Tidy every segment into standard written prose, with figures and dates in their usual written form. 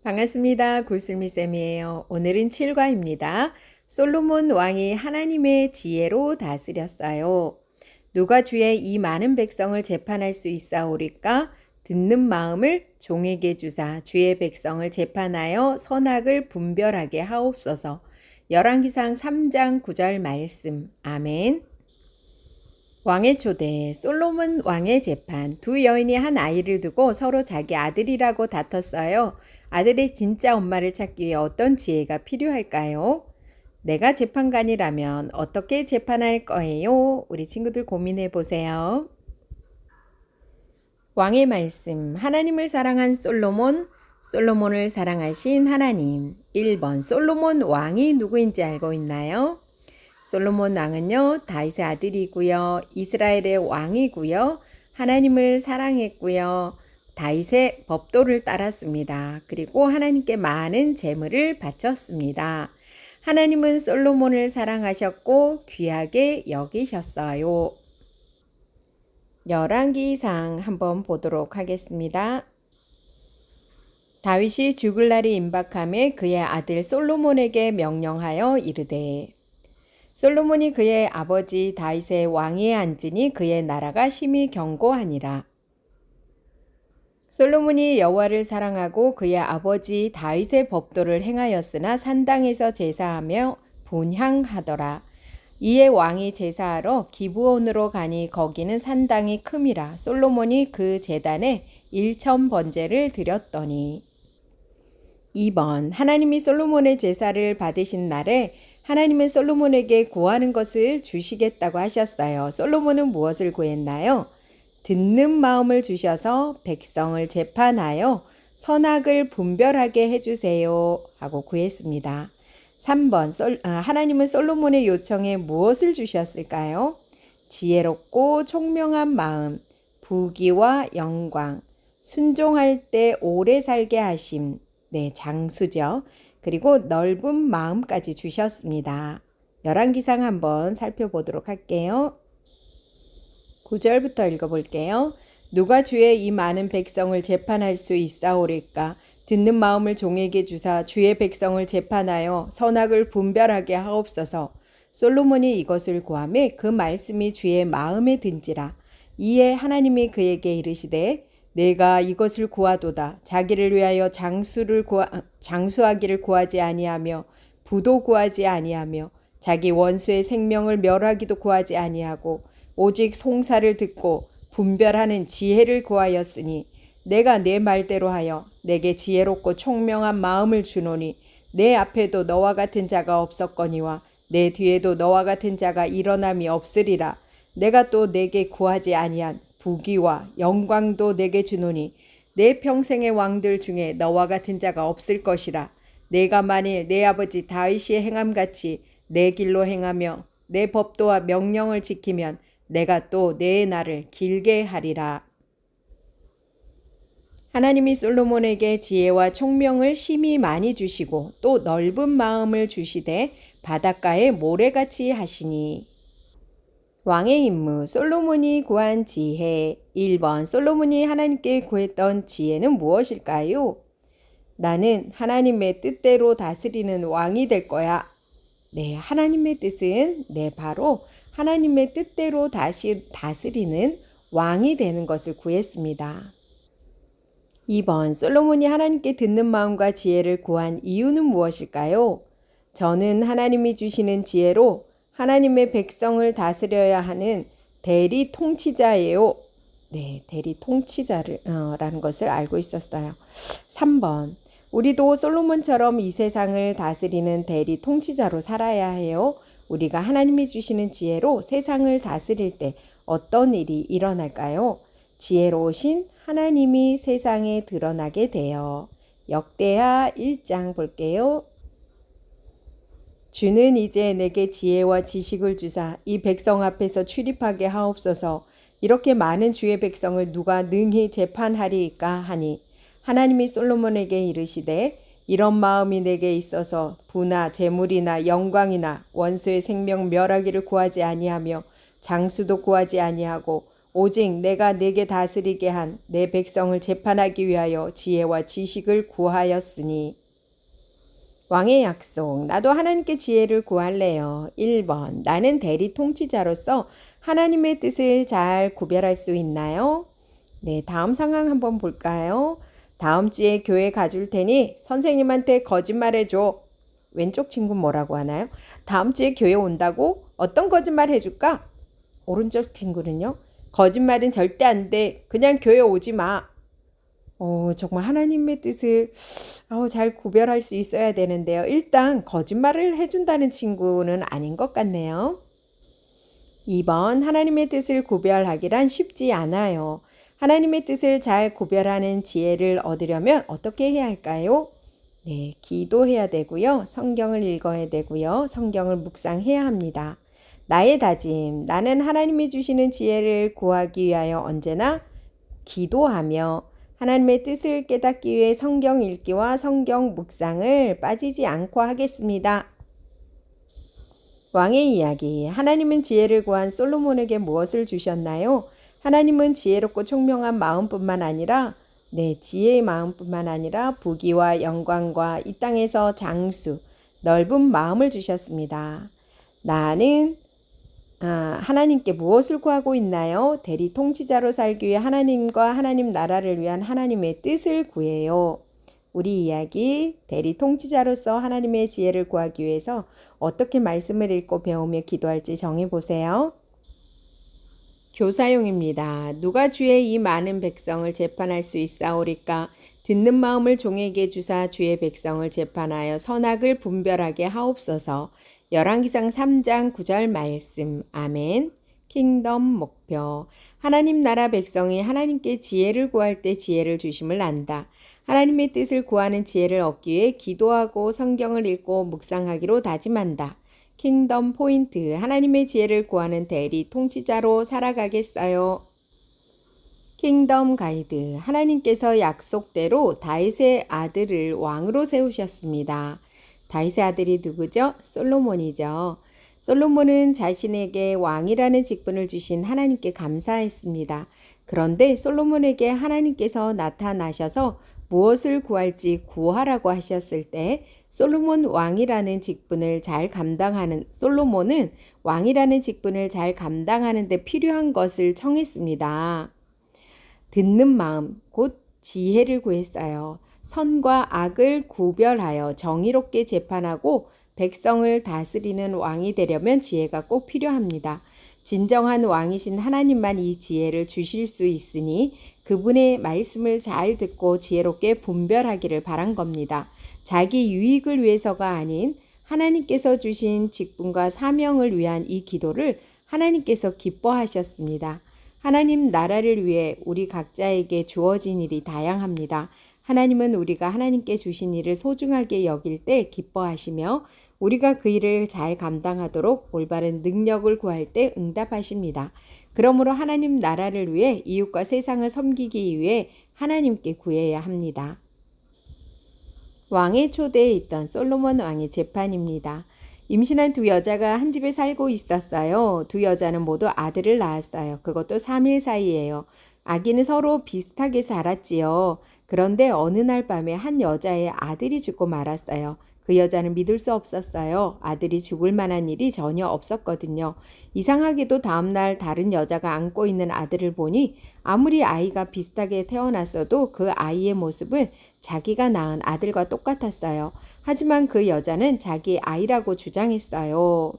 반갑습니다. 굴슬미쌤이에요. 오늘은 7과입니다. 솔로몬 왕이 하나님의 지혜로 다스렸어요. 누가 주의 이 많은 백성을 재판할 수 있사오리까? 듣는 마음을 종에게 주사 주의 백성을 재판하여 선악을 분별하게 하옵소서. 열왕기상 3장 9절 말씀. 아멘. 왕의 초대, 솔로몬 왕의 재판. 두 여인이 한 아이를 두고 서로 자기 아들이라고 다퉜어요. 아들의 진짜 엄마를 찾기 위해 어떤 지혜가 필요할까요? 내가 재판관이라면 어떻게 재판할 거예요? 우리 친구들 고민해 보세요. 왕의 말씀. 하나님을 사랑한 솔로몬, 솔로몬을 사랑하신 하나님. 1번, 솔로몬 왕이 누구인지 알고 있나요? 솔로몬 왕은요, 다윗의 아들이고요, 이스라엘의 왕이고요, 하나님을 사랑했고요, 다윗의 법도를 따랐습니다. 그리고 하나님께 많은 재물을 바쳤습니다. 하나님은 솔로몬을 사랑하셨고 귀하게 여기셨어요. 열왕기상 한번 보도록 하겠습니다. 다윗이 죽을 날이 임박함에 그의 아들 솔로몬에게 명령하여 이르되 솔로몬이 그의 아버지 다윗의 왕위에 앉으니 그의 나라가 심히 견고하니라. 솔로몬이 여호와를 사랑하고 그의 아버지 다윗의 법도를 행하였으나 산당에서 제사하며 분향하더라. 이에 왕이 제사하러 기브온으로 가니 거기는 산당이 큼이라. 솔로몬이 그 제단에 1,000번제를 드렸더니 2번 하나님이 솔로몬의 제사를 받으신 날에 하나님은 솔로몬에게 구하는 것을 주시겠다고 하셨어요. 솔로몬은 무엇을 구했나요? 듣는 마음을 주셔서 백성을 재판하여 선악을 분별하게 해주세요 하고 구했습니다. 3번 하나님은 솔로몬의 요청에 무엇을 주셨을까요? 지혜롭고 총명한 마음, 부귀와 영광, 순종할 때 오래 살게 하심, 장수죠. 그리고 넓은 마음까지 주셨습니다. 열왕기상 한번 살펴보도록 할게요. 9절부터 읽어볼게요. 누가 주의 이 많은 백성을 재판할 수 있사오리까? 듣는 마음을 종에게 주사 주의 백성을 재판하여 선악을 분별하게 하옵소서. 솔로몬이 이것을 구하매 그 말씀이 주의 마음에 든지라. 이에 하나님이 그에게 이르시되 내가 이것을 구하도다. 자기를 위하여 장수하기를 구하지 아니하며 부도 구하지 아니하며 자기 원수의 생명을 멸하기도 구하지 아니하고 오직 송사를 듣고 분별하는 지혜를 구하였으니 내가 내 말대로 하여 내게 지혜롭고 총명한 마음을 주노니 내 앞에도 너와 같은 자가 없었거니와 내 뒤에도 너와 같은 자가 일어남이 없으리라. 내가 또 내게 구하지 아니한 부귀와 영광도 내게 주노니 내 평생의 왕들 중에 너와 같은 자가 없을 것이라. 내가 만일 내 아버지 다윗이 행함같이 내 길로 행하며 내 법도와 명령을 지키면 내가 또 내 날을 길게 하리라. 하나님이 솔로몬에게 지혜와 총명을 심히 많이 주시고 또 넓은 마음을 주시되 바닷가에 모래같이 하시니 왕의 임무, 솔로몬이 구한 지혜. 1번, 솔로몬이 하나님께 구했던 지혜는 무엇일까요? 나는 하나님의 뜻대로 다스리는 왕이 될 거야. 하나님의 뜻은 바로 하나님의 뜻대로 다스리는 왕이 되는 것을 구했습니다. 2번, 솔로몬이 하나님께 듣는 마음과 지혜를 구한 이유는 무엇일까요? 저는 하나님이 주시는 지혜로 하나님의 백성을 다스려야 하는 대리 통치자예요. 대리 통치자라는 것을 알고 있었어요. 3번, 우리도 솔로몬처럼 이 세상을 다스리는 대리 통치자로 살아야 해요. 우리가 하나님이 주시는 지혜로 세상을 다스릴 때 어떤 일이 일어날까요? 지혜로우신 하나님이 세상에 드러나게 되어 역대하 1장 볼게요. 주는 이제 내게 지혜와 지식을 주사 이 백성 앞에서 출입하게 하옵소서. 이렇게 많은 주의 백성을 누가 능히 재판하리이까 하니 하나님이 솔로몬에게 이르시되 이런 마음이 내게 있어서 부나 재물이나 영광이나 원수의 생명 멸하기를 구하지 아니하며 장수도 구하지 아니하고 오직 내가 네게 다스리게 한 내 백성을 재판하기 위하여 지혜와 지식을 구하였으니. 왕의 약속. 나도 하나님께 지혜를 구할래요. 1번. 나는 대리 통치자로서 하나님의 뜻을 잘 구별할 수 있나요? 네, 다음 상황 한번 볼까요? 다음 주에 교회 가줄 테니 선생님한테 거짓말해줘. 왼쪽 친구는 뭐라고 하나요? 다음 주에 교회 온다고? 어떤 거짓말 해줄까? 오른쪽 친구는요? 거짓말은 절대 안 돼. 그냥 교회 오지 마. 정말 하나님의 뜻을 잘 구별할 수 있어야 되는데요. 일단 거짓말을 해준다는 친구는 아닌 것 같네요. 2번. 하나님의 뜻을 구별하기란 쉽지 않아요. 하나님의 뜻을 잘 구별하는 지혜를 얻으려면 어떻게 해야 할까요? 네, 기도해야 되고요. 성경을 읽어야 되고요. 성경을 묵상해야 합니다. 나의 다짐. 나는 하나님이 주시는 지혜를 구하기 위하여 언제나 기도하며 하나님의 뜻을 깨닫기 위해 성경 읽기와 성경 묵상을 빠지지 않고 하겠습니다. 왕의 이야기. 하나님은 지혜를 구한 솔로몬에게 무엇을 주셨나요? 하나님은 지혜롭고 총명한 마음뿐만 아니라 지혜의 마음뿐만 아니라 부귀와 영광과 이 땅에서 장수, 넓은 마음을 주셨습니다. 나는 하나님께 무엇을 구하고 있나요? 대리 통치자로 살기 위해 하나님과 하나님 나라를 위한 하나님의 뜻을 구해요. 우리 이야기, 대리 통치자로서 하나님의 지혜를 구하기 위해서 어떻게 말씀을 읽고 배우며 기도할지 정해보세요. 교사용입니다. 누가 주의 이 많은 백성을 재판할 수 있사오리까? 듣는 마음을 종에게 주사 주의 백성을 재판하여 선악을 분별하게 하옵소서. 열왕기상 3장 9절 말씀. 아멘. 킹덤 목표. 하나님 나라 백성이 하나님께 지혜를 구할 때 지혜를 주심을 안다. 하나님의 뜻을 구하는 지혜를 얻기 위해 기도하고 성경을 읽고 묵상하기로 다짐한다. 킹덤 포인트. 하나님의 지혜를 구하는 대리 통치자로 살아가겠어요. 킹덤 가이드. 하나님께서 약속대로 다윗의 아들을 왕으로 세우셨습니다. 다윗의 아들이 누구죠? 솔로몬이죠. 솔로몬은 자신에게 왕이라는 직분을 주신 하나님께 감사했습니다. 그런데 솔로몬에게 하나님께서 나타나셔서 무엇을 구할지 구하라고 하셨을 때 솔로몬은 왕이라는 직분을 잘 감당하는 데 필요한 것을 청했습니다. 듣는 마음, 곧 지혜를 구했어요. 선과 악을 구별하여 정의롭게 재판하고 백성을 다스리는 왕이 되려면 지혜가 꼭 필요합니다. 진정한 왕이신 하나님만 이 지혜를 주실 수 있으니 그분의 말씀을 잘 듣고 지혜롭게 분별하기를 바란 겁니다. 자기 유익을 위해서가 아닌 하나님께서 주신 직분과 사명을 위한 이 기도를 하나님께서 기뻐하셨습니다. 하나님 나라를 위해 우리 각자에게 주어진 일이 다양합니다. 하나님은 우리가 하나님께 주신 일을 소중하게 여길 때 기뻐하시며 우리가 그 일을 잘 감당하도록 올바른 능력을 구할 때 응답하십니다. 그러므로 하나님 나라를 위해 이웃과 세상을 섬기기 위해 하나님께 구해야 합니다. 왕의 초대에 있던 솔로몬 왕의 재판입니다. 임신한 두 여자가 한 집에 살고 있었어요. 두 여자는 모두 아들을 낳았어요. 그것도 3일 사이예요. 아기는 서로 비슷하게 자랐지요. 그런데 어느 날 밤에 한 여자의 아들이 죽고 말았어요. 그 여자는 믿을 수 없었어요. 아들이 죽을 만한 일이 전혀 없었거든요. 이상하게도 다음날 다른 여자가 안고 있는 아들을 보니 아무리 아이가 비슷하게 태어났어도 그 아이의 모습은 자기가 낳은 아들과 똑같았어요. 하지만 그 여자는 자기 아이라고 주장했어요.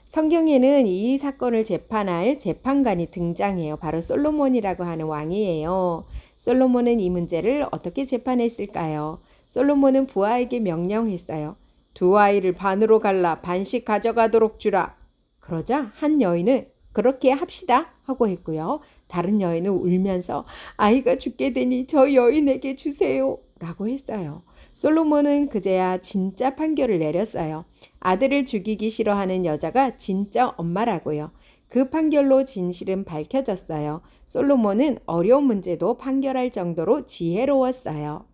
성경에는 이 사건을 재판할 재판관이 등장해요. 바로 솔로몬이라고 하는 왕이에요. 솔로몬은 이 문제를 어떻게 재판했을까요? 솔로몬은 부하에게 명령했어요. 두 아이를 반으로 갈라 반씩 가져가도록 주라. 그러자 한 여인은 그렇게 합시다 하고 했고요. 다른 여인은 울면서 아이가 죽게 되니 저 여인에게 주세요 라고 했어요. 솔로몬은 그제야 진짜 판결을 내렸어요. 아들을 죽이기 싫어하는 여자가 진짜 엄마라고요. 그 판결로 진실은 밝혀졌어요. 솔로몬은 어려운 문제도 판결할 정도로 지혜로웠어요.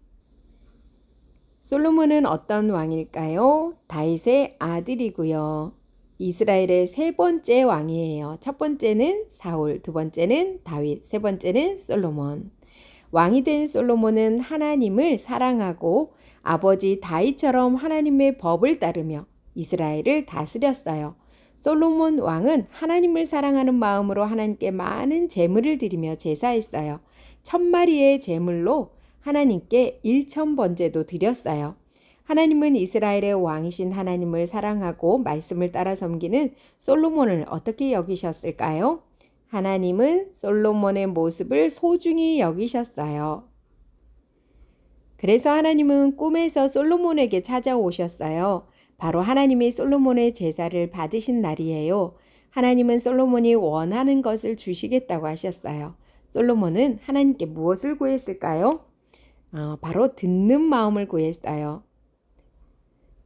솔로몬은 어떤 왕일까요? 다윗의 아들이고요. 이스라엘의 세 번째 왕이에요. 첫 번째는 사울, 두 번째는 다윗, 세 번째는 솔로몬. 왕이 된 솔로몬은 하나님을 사랑하고 아버지 다윗처럼 하나님의 법을 따르며 이스라엘을 다스렸어요. 솔로몬 왕은 하나님을 사랑하는 마음으로 하나님께 많은 제물을 드리며 제사했어요. 1000마리의 제물로 하나님께 1000번제도 드렸어요. 하나님은 이스라엘의 왕이신 하나님을 사랑하고 말씀을 따라 섬기는 솔로몬을 어떻게 여기셨을까요? 하나님은 솔로몬의 모습을 소중히 여기셨어요. 그래서 하나님은 꿈에서 솔로몬에게 찾아오셨어요. 바로 하나님이 솔로몬의 제사를 받으신 날이에요. 하나님은 솔로몬이 원하는 것을 주시겠다고 하셨어요. 솔로몬은 하나님께 무엇을 구했을까요? 바로 듣는 마음을 구했어요.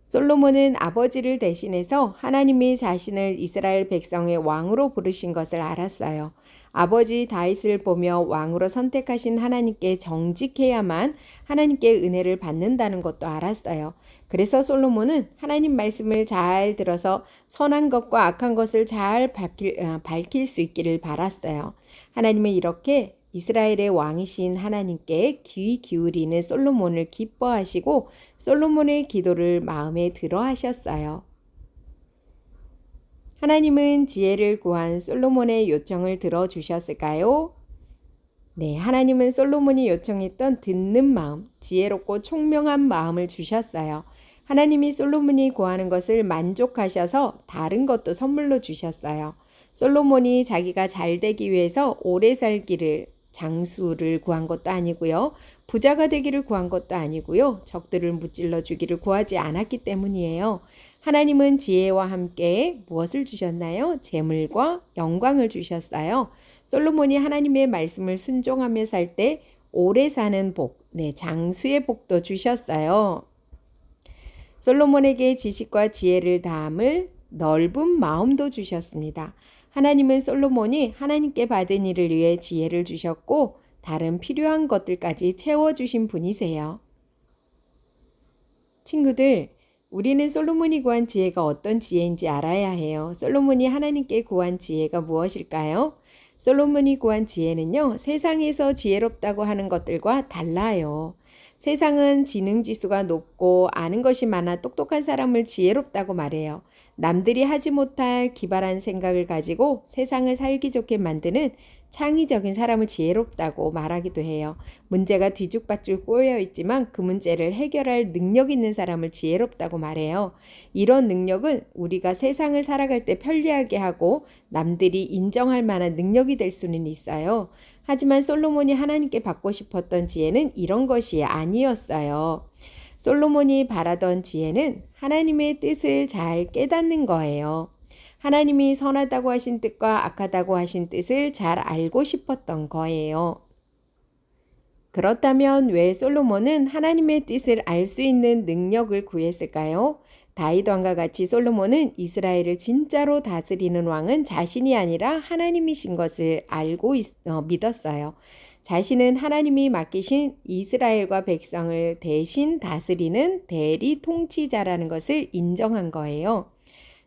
솔로몬은 아버지를 대신해서 하나님이 자신을 이스라엘 백성의 왕으로 부르신 것을 알았어요. 아버지 다윗을 보며 왕으로 선택하신 하나님께 정직해야만 하나님께 은혜를 받는다는 것도 알았어요. 그래서 솔로몬은 하나님 말씀을 잘 들어서 선한 것과 악한 것을 잘 밝힐 수 있기를 바랐어요. 하나님은 이렇게 이스라엘의 왕이신 하나님께 귀 기울이는 솔로몬을 기뻐하시고 솔로몬의 기도를 마음에 들어 하셨어요. 하나님은 지혜를 구한 솔로몬의 요청을 들어주셨을까요? 네, 하나님은 솔로몬이 요청했던 듣는 마음, 지혜롭고 총명한 마음을 주셨어요. 하나님이 솔로몬이 구하는 것을 만족하셔서 다른 것도 선물로 주셨어요. 솔로몬이 자기가 잘 되기 위해서 오래 살기를 장수를 구한 것도 아니고요. 부자가 되기를 구한 것도 아니고요. 적들을 무찔러 주기를 구하지 않았기 때문이에요. 하나님은 지혜와 함께 무엇을 주셨나요? 재물과 영광을 주셨어요. 솔로몬이 하나님의 말씀을 순종하며 살 때 오래 사는 복, 장수의 복도 주셨어요. 솔로몬에게 지식과 지혜를 담을 넓은 마음도 주셨습니다. 하나님은 솔로몬이 하나님께 받은 일을 위해 지혜를 주셨고 다른 필요한 것들까지 채워주신 분이세요. 친구들, 우리는 솔로몬이 구한 지혜가 어떤 지혜인지 알아야 해요. 솔로몬이 하나님께 구한 지혜가 무엇일까요? 솔로몬이 구한 지혜는요, 세상에서 지혜롭다고 하는 것들과 달라요. 세상은 지능지수가 높고 아는 것이 많아 똑똑한 사람을 지혜롭다고 말해요. 남들이 하지 못할 기발한 생각을 가지고 세상을 살기 좋게 만드는 창의적인 사람을 지혜롭다고 말하기도 해요. 문제가 뒤죽박죽 꼬여 있지만 그 문제를 해결할 능력 있는 사람을 지혜롭다고 말해요. 이런 능력은 우리가 세상을 살아갈 때 편리하게 하고 남들이 인정할 만한 능력이 될 수는 있어요. 하지만 솔로몬이 하나님께 받고 싶었던 지혜는 이런 것이 아니었어요. 솔로몬이 바라던 지혜는 하나님의 뜻을 잘 깨닫는 거예요. 하나님이 선하다고 하신 뜻과 악하다고 하신 뜻을 잘 알고 싶었던 거예요. 그렇다면 왜 솔로몬은 하나님의 뜻을 알 수 있는 능력을 구했을까요? 다윗 왕과 같이 솔로몬은 이스라엘을 진짜로 다스리는 왕은 자신이 아니라 하나님이신 것을 알고 믿었어요. 자신은 하나님이 맡기신 이스라엘과 백성을 대신 다스리는 대리 통치자라는 것을 인정한 거예요.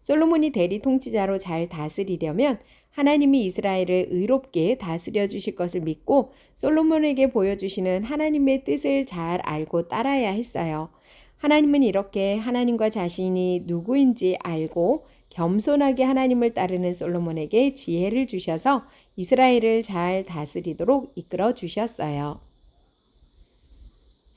솔로몬이 대리 통치자로 잘 다스리려면 하나님이 이스라엘을 의롭게 다스려 주실 것을 믿고 솔로몬에게 보여주시는 하나님의 뜻을 잘 알고 따라야 했어요. 하나님은 이렇게 하나님과 자신이 누구인지 알고 겸손하게 하나님을 따르는 솔로몬에게 지혜를 주셔서 이스라엘을 잘 다스리도록 이끌어 주셨어요.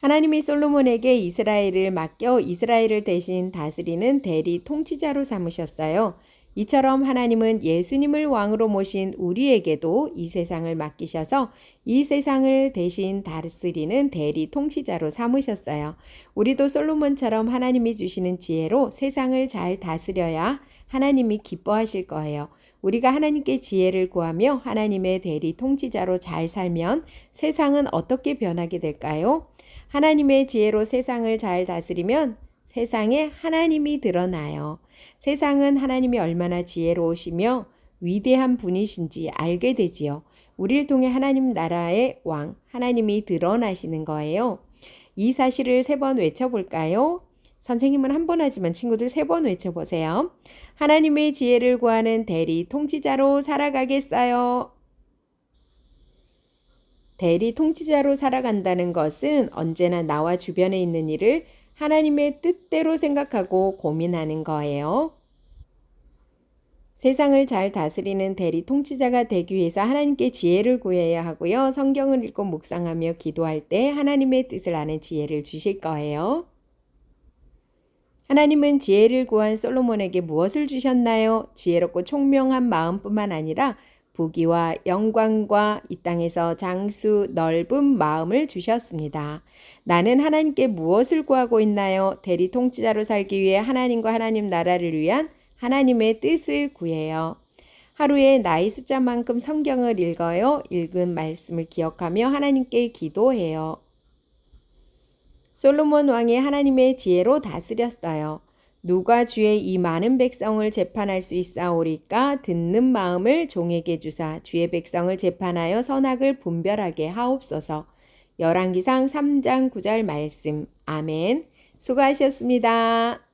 하나님이 솔로몬에게 이스라엘을 맡겨 이스라엘을 대신 다스리는 대리 통치자로 삼으셨어요. 이처럼 하나님은 예수님을 왕으로 모신 우리에게도 이 세상을 맡기셔서 이 세상을 대신 다스리는 대리 통치자로 삼으셨어요. 우리도 솔로몬처럼 하나님이 주시는 지혜로 세상을 잘 다스려야 하나님이 기뻐하실 거예요. 우리가 하나님께 지혜를 구하며 하나님의 대리 통치자로 잘 살면 세상은 어떻게 변하게 될까요? 하나님의 지혜로 세상을 잘 다스리면 세상에 하나님이 드러나요. 세상은 하나님이 얼마나 지혜로우시며 위대한 분이신지 알게 되지요. 우리를 통해 하나님 나라의 왕, 하나님이 드러나시는 거예요. 이 사실을 3번 외쳐볼까요? 선생님은 한 번 하지만 친구들 3번 외쳐보세요. 하나님의 지혜를 구하는 대리 통치자로 살아가겠어요. 대리 통치자로 살아간다는 것은 언제나 나와 주변에 있는 일을 하나님의 뜻대로 생각하고 고민하는 거예요. 세상을 잘 다스리는 대리 통치자가 되기 위해서 하나님께 지혜를 구해야 하고요. 성경을 읽고 묵상하며 기도할 때 하나님의 뜻을 아는 지혜를 주실 거예요. 하나님은 지혜를 구한 솔로몬에게 무엇을 주셨나요? 지혜롭고 총명한 마음뿐만 아니라 부귀와 영광과 이 땅에서 장수 넓은 마음을 주셨습니다. 나는 하나님께 무엇을 구하고 있나요? 대리 통치자로 살기 위해 하나님과 하나님 나라를 위한 하나님의 뜻을 구해요. 하루에 나이 숫자만큼 성경을 읽어요. 읽은 말씀을 기억하며 하나님께 기도해요. 솔로몬 왕이 하나님의 지혜로 다스렸어요. 누가 주의 이 많은 백성을 재판할 수 있사오리까? 듣는 마음을 종에게 주사 주의 백성을 재판하여 선악을 분별하게 하옵소서. 열왕기상 3장 9절 말씀. 아멘. 수고하셨습니다.